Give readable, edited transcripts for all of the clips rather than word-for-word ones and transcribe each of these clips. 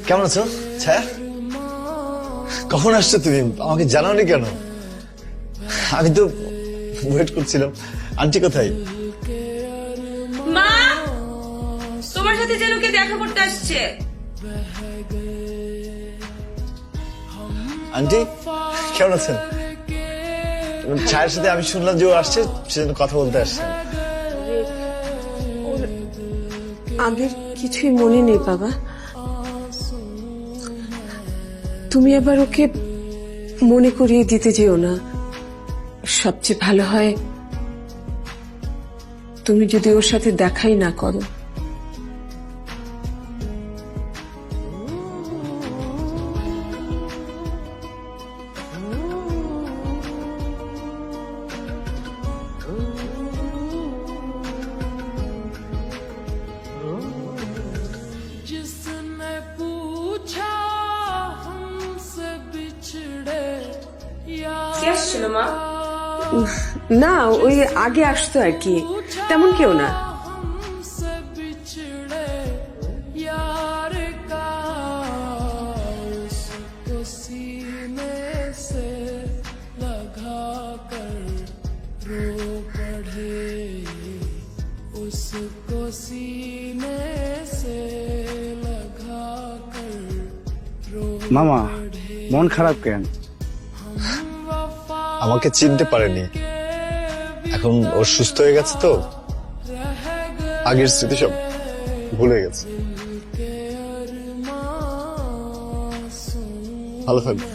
কেমন আছো ছায়া? কখন আসছো তুমি? আমাকে জানাওনি কেন? আমি তো ওয়েট করছিলাম। আন্টি কোথায়? মা, তোমার সাথে যেন কে দেখা করতে আসছে। আন্টি কেমন আছেন? ছায়ার সাথে আমি শুনলাম যে ও আসছে, সেজন্য কথা বলতে আসছেন। আগের কিছুই মনে নেই বাবা। তুমি আবার ওকে মনে করিয়ে দিতে যেও না। সবচেয়ে ভালো হয় তুমি যদি ওর সাথে দেখাই না করো। কে আসছিল মা? না, ওই আগে আসতো আর কি, তেমন কেউ না। মামা মন খারাপ কেন? আমাকে চিনতে পারেনি, এখন ও সুস্থ হয়ে গেছে তো আগের স্মৃতি সব ভুলে গেছে। ভালো থাকবে।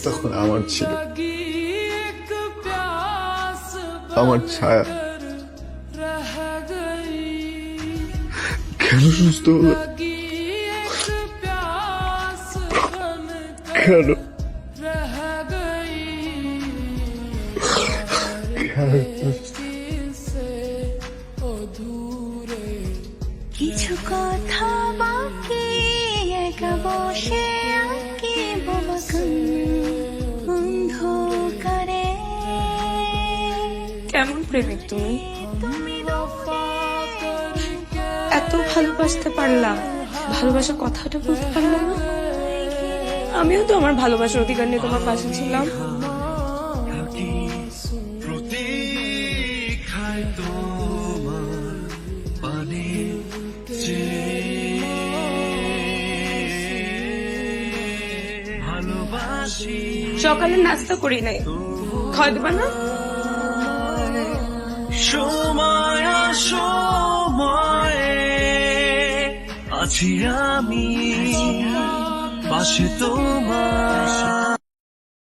তখন আমার ছিল আমার ছায়া, কেন সুস্থ হলো? কেন কিছু কথা বাকি একা বসে আঁকি অন্ধকারে। কেমন প্রেমিক তুমি? এত ভালোবাসতে পারলাম, ভালোবাসা কথাটা বলতে পারলাম না। আমিও তো আমার ভালোবাসার অধিকার নিয়ে তোমার পাশে ছিলাম। সকালে নাস্তা করি নাই, খাওয়া দেবা না? সময় সময়ে আছি আমি পাশে তোমার।